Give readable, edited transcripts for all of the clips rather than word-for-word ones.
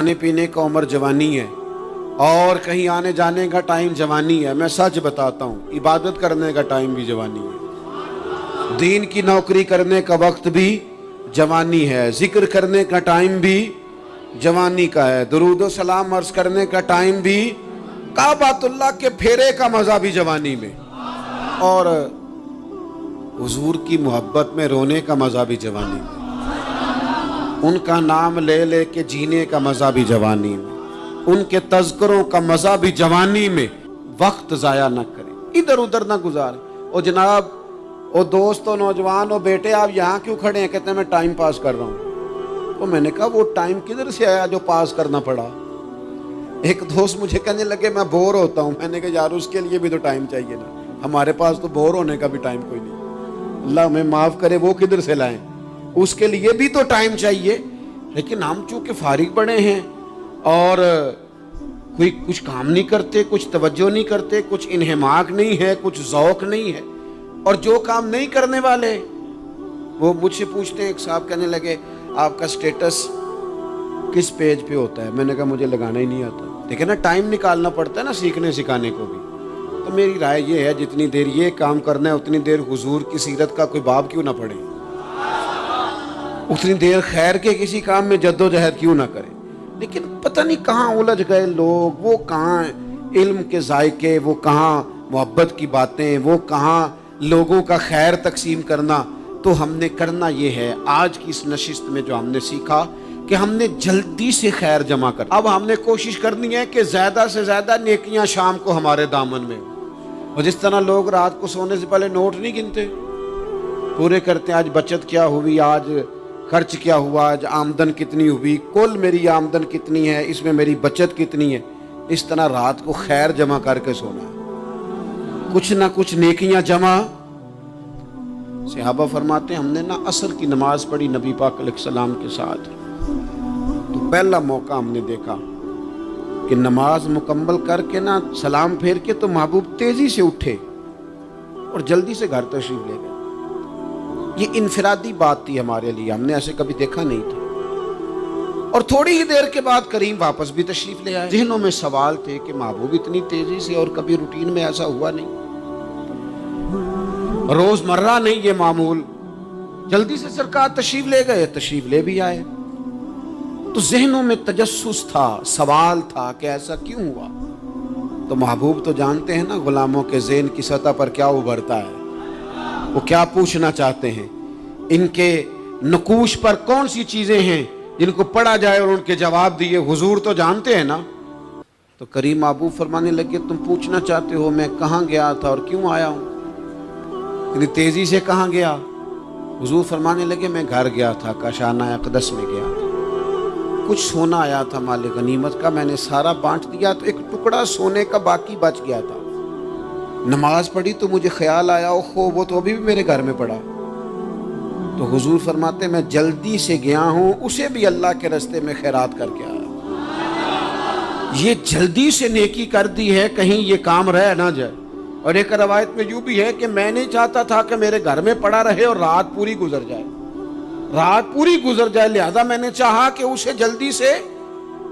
کھانے پینے کا عمر جوانی ہے اور کہیں آنے جانے کا ٹائم جوانی ہے. میں سچ بتاتا ہوں, عبادت کرنے کا ٹائم بھی جوانی ہے, دین کی نوکری کرنے کا وقت بھی جوانی ہے, ذکر کرنے کا ٹائم بھی جوانی کا ہے, درود و سلام عرض کرنے کا ٹائم بھی, کعبۃ اللہ کے پھیرے کا مزہ بھی جوانی میں, اور حضور کی محبت میں رونے کا مزہ بھی جوانی میں, ان کا نام لے لے کے جینے کا مزہ بھی جوانی میں, ان کے تذکروں کا مزہ بھی جوانی میں. وقت ضائع نہ کریں, ادھر ادھر نہ گزاریں. او جناب, او دوست و نوجوان, او بیٹے آپ یہاں کیوں کھڑے ہیں؟ کہتے ہیں میں ٹائم پاس کر رہا ہوں. تو میں نے کہا وہ ٹائم کدھر سے آیا جو پاس کرنا پڑا؟ ایک دوست مجھے کہنے لگے میں بور ہوتا ہوں. میں نے کہا یار اس کے لیے بھی تو ٹائم چاہیے نا, ہمارے پاس تو بور ہونے کا بھی ٹائم کوئی نہیں. اللہ ہمیں معاف کرے, وہ کدھر سے لائیں؟ اس کے لیے بھی تو ٹائم چاہیے. لیکن ہم چونکہ فارغ پڑے ہیں اور کوئی کچھ کام نہیں کرتے, کچھ توجہ نہیں کرتے, کچھ انہماک نہیں ہے, کچھ ذوق نہیں ہے, اور جو کام نہیں کرنے والے وہ مجھ سے پوچھتے ہیں. ایک صاحب کہنے لگے آپ کا سٹیٹس کس پیج پہ ہوتا ہے؟ میں نے کہا مجھے لگانا ہی نہیں آتا. دیکھیں نا, ٹائم نکالنا پڑتا ہے نا سیکھنے سکھانے کو بھی. تو میری رائے یہ ہے جتنی دیر یہ کام کرنا ہے اتنی دیر حضور کی سیرت کا کوئی باب کیوں نہ پڑھیں, اتنی دیر خیر کے کسی کام میں جد و جہد کیوں نہ کریں. لیکن پتہ نہیں کہاں الجھ گئے لوگ, وہ کہاں علم کے ذائقے, وہ کہاں محبت کی باتیں, وہ کہاں لوگوں کا خیر تقسیم کرنا. تو ہم نے کرنا یہ ہے آج کی اس نشست میں جو ہم نے سیکھا کہ ہم نے جلدی سے خیر جمع کر. اب ہم نے کوشش کرنی ہے کہ زیادہ سے زیادہ نیکیاں شام کو ہمارے دامن میں ہوں. اور جس طرح لوگ رات کو سونے سے پہلے نوٹ نہیں گنتے, پورے کرتے ہیں آج بچت کیا ہوئی, آج خرچ کیا ہوا, آج آمدن کتنی ہوئی, کل میری آمدن کتنی ہے, اس میں میری بچت کتنی ہے. اس طرح رات کو خیر جمع کر کے سونا ہے, کچھ نہ کچھ نیکیاں جمع. صحابہ فرماتے ہیں ہم نے نا عصر کی نماز پڑھی نبی پاک علیہ السلام کے ساتھ, تو پہلا موقع ہم نے دیکھا کہ نماز مکمل کر کے نا سلام پھیر کے تو محبوب تیزی سے اٹھے اور جلدی سے گھر تشریف لے گئے. یہ انفرادی بات تھی ہمارے لیے, ہم نے ایسے کبھی دیکھا نہیں تھا. اور تھوڑی ہی دیر کے بعد کریم واپس بھی تشریف لے آئے. ذہنوں میں سوال تھے کہ محبوب اتنی تیزی سے, اور کبھی روٹین میں ایسا ہوا نہیں, روز مرہ نہیں یہ معمول. جلدی سے سرکار تشریف لے گئے, تشریف لے بھی آئے. تو ذہنوں میں تجسس تھا, سوال تھا کہ ایسا کیوں ہوا. تو محبوب تو جانتے ہیں نا غلاموں کے ذہن کی سطح پر کیا ابھرتا ہے, وہ کیا پوچھنا چاہتے ہیں, ان کے نقوش پر کون سی چیزیں ہیں جن کو پڑھا جائے اور ان کے جواب دیے. حضور تو جانتے ہیں نا. تو کریم محبوب فرمانے لگے تم پوچھنا چاہتے ہو میں کہاں گیا تھا اور کیوں آیا ہوں, اتنی تیزی سے کہاں گیا؟ حضور فرمانے لگے میں گھر گیا تھا, کاشانہ اقدس میں گیا تھا, کچھ سونا آیا تھا مال غنیمت کا, میں نے سارا بانٹ دیا, تو ایک ٹکڑا سونے کا باقی بچ گیا تھا. نماز پڑھی تو مجھے خیال آیا اوہو وہ تو ابھی بھی میرے گھر میں پڑا. تو حضور فرماتے میں جلدی سے گیا ہوں, اسے بھی اللہ کے راستے میں خیرات کر کے آیا. یہ جلدی سے نیکی کر دی ہے کہیں یہ کام رہ نہ جائے. اور ایک روایت میں یوں بھی ہے کہ میں نہیں چاہتا تھا کہ میرے گھر میں پڑا رہے اور رات پوری گزر جائے, رات پوری گزر جائے, لہذا میں نے چاہا کہ اسے جلدی سے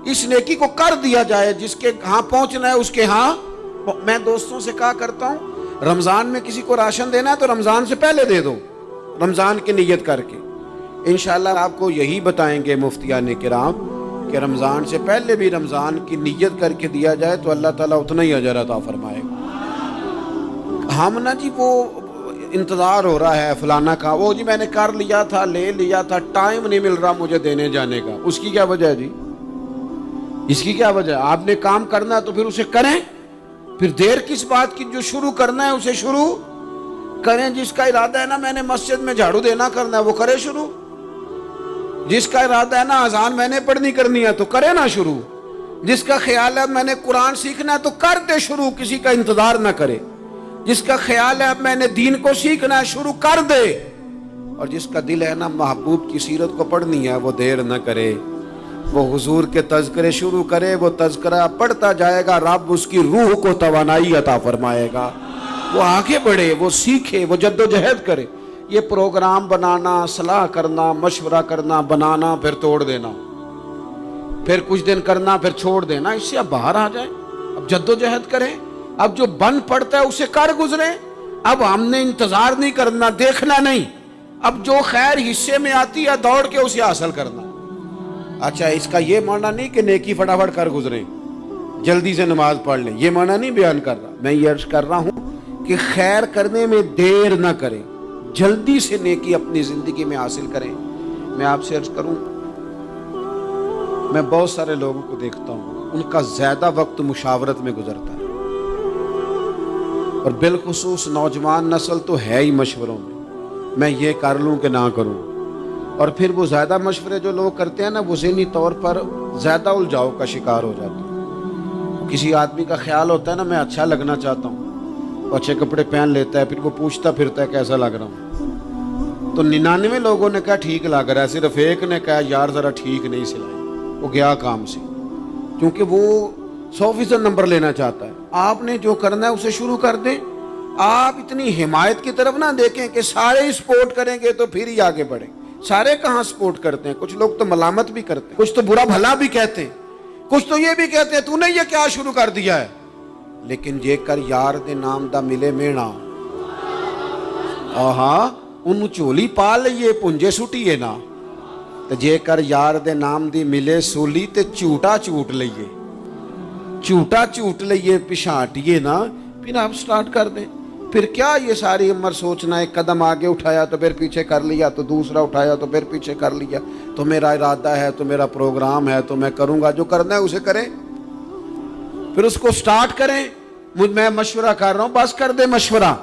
اس نیکی کو کر دیا جائے جس کے ہاں پہنچنا ہے اس کے ہاں. میں دوستوں سے کہا کرتا ہوں رمضان میں کسی کو راشن دینا ہے تو رمضان سے پہلے دے دو, رمضان کی نیت کر کے. انشاءاللہ آپ کو یہی بتائیں گے مفتیان کرام کہ رمضان سے پہلے بھی رمضان کی نیت کر کے دیا جائے تو اللہ تعالیٰ اتنا ہی اجر عطا فرمائے گا. ہم نا جی وہ انتظار ہو رہا ہے فلانا کا, وہ جی میں نے کر لیا تھا, لے لیا تھا, ٹائم نہیں مل رہا مجھے دینے جانے کا. اس کی کیا وجہ ہے جی, اس کی کیا وجہ ہے؟ آپ نے کام کرنا ہے تو پھر اسے کریں, پھر دیر کس بات کی, جو شروع کرنا ہے اسے شروع کریں. جس کا ارادہ ہے نا میں نے مسجد میں جھاڑو دینا کرنا ہے وہ کرے شروع, جس کا ارادہ ہے نا اذان میں نے پڑھنی کرنی ہے تو کرے نا شروع, جس کا خیال ہے میں نے قرآن سیکھنا ہے تو کر دے شروع, کسی کا انتظار نہ کرے. جس کا خیال ہے اب میں نے دین کو سیکھنا ہے شروع کر دے, اور جس کا دل ہے نا محبوب کی سیرت کو پڑھنی ہے وہ دیر نہ کرے, وہ حضور کے تذکرے شروع کرے. وہ تذکرہ پڑھتا جائے گا, رب اس کی روح کو توانائی عطا فرمائے گا, وہ آگے بڑھے, وہ سیکھے, وہ جد و جہد کرے. یہ پروگرام بنانا, صلاح کرنا, مشورہ کرنا, بنانا پھر توڑ دینا, پھر کچھ دن کرنا پھر چھوڑ دینا، اس سے اب باہر آ جائیں، اب جدوجہد کریں، اب جو بن پڑتا ہے اسے کر گزریں، اب ہم نے انتظار نہیں کرنا، دیکھنا نہیں، اب جو خیر حصے میں آتی ہے دوڑ کے اسے حاصل کرنا۔ اچھا اس کا یہ معنی نہیں کہ نیکی فٹافٹ کر گزریں، جلدی سے نماز پڑھ لیں، یہ معنی نہیں بیان کر رہا، میں یہ عرض کر رہا ہوں کہ خیر کرنے میں دیر نہ کریں، جلدی سے نیکی اپنی زندگی میں حاصل کریں۔ میں آپ سے عرض کروں، میں بہت سارے لوگوں کو دیکھتا ہوں، ان کا زیادہ وقت مشاورت میں گزرتا ہے، اور بالخصوص نوجوان نسل تو ہے ہی مشوروں میں یہ کر لوں کہ نہ کروں، اور پھر وہ زیادہ مشورے جو لوگ کرتے ہیں نا، وہ ذہنی طور پر زیادہ الجھاؤ کا شکار ہو جاتے ہیں۔ کسی آدمی کا خیال ہوتا ہے نا، میں اچھا لگنا چاہتا ہوں، وہ اچھے کپڑے پہن لیتا ہے، پھر وہ پوچھتا پھرتا ہے کیسا لگ رہا ہوں، تو 99 لوگوں نے کہا ٹھیک لگ رہا ہے، صرف ایک نے کہا یار ذرا ٹھیک نہیں سلائی، وہ گیا کام سے، کیونکہ وہ 100% نمبر لینا چاہتا ہے۔ آپ نے جو کرنا ہے اسے شروع کر دیں، آپ اتنی حمایت کی طرف نہ دیکھیں کہ سارے ہی سپورٹ کریں گے تو پھر ہی آگے بڑھیں۔ سارے کہاں سپورٹ کرتے ہیں، کچھ لوگ تو ملامت بھی کرتے ہیں، کچھ تو برا بھلا بھی کہتے ہیں، کچھ تو یہ بھی کہتے ہیں تو نے یہ کیا شروع کر دیا ہے، لیکن جے کر یار دے نام دا ملے مینا، آہا ان چولی پا لئیے پنجے سٹیے نا، تو جے کر یار دے نام دی ملے سولی تے چوٹا چوٹ لئیے، چوٹا چوٹ لئیے پشانٹیے نا، پھر آپ سٹارٹ کر دیں۔ پھر کیا یہ ساری عمر سوچنا ہے، ایک قدم آگے اٹھایا تو پھر پیچھے کر لیا، تو دوسرا اٹھایا تو پھر پیچھے کر لیا، تو میرا ارادہ ہے، تو میرا پروگرام ہے، تو میں کروں گا، جو کرنا ہے اسے کریں، پھر اس کو سٹارٹ کریں۔ میں مشورہ کر رہا ہوں، بس کر دے مشورہ،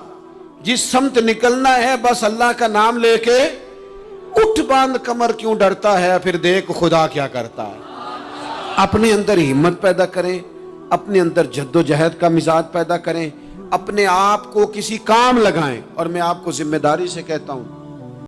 جس سمت نکلنا ہے بس اللہ کا نام لے کے اٹھ، باندھ کمر کیوں ڈرتا ہے، پھر دیکھ خدا کیا کرتا ہے۔ اپنے اندر ہمت پیدا کریں، اپنے اندر جد و جہد کا مزاج پیدا کریں، اپنے آپ کو کسی کام لگائیں، اور میں آپ کو ذمہ داری سے کہتا ہوں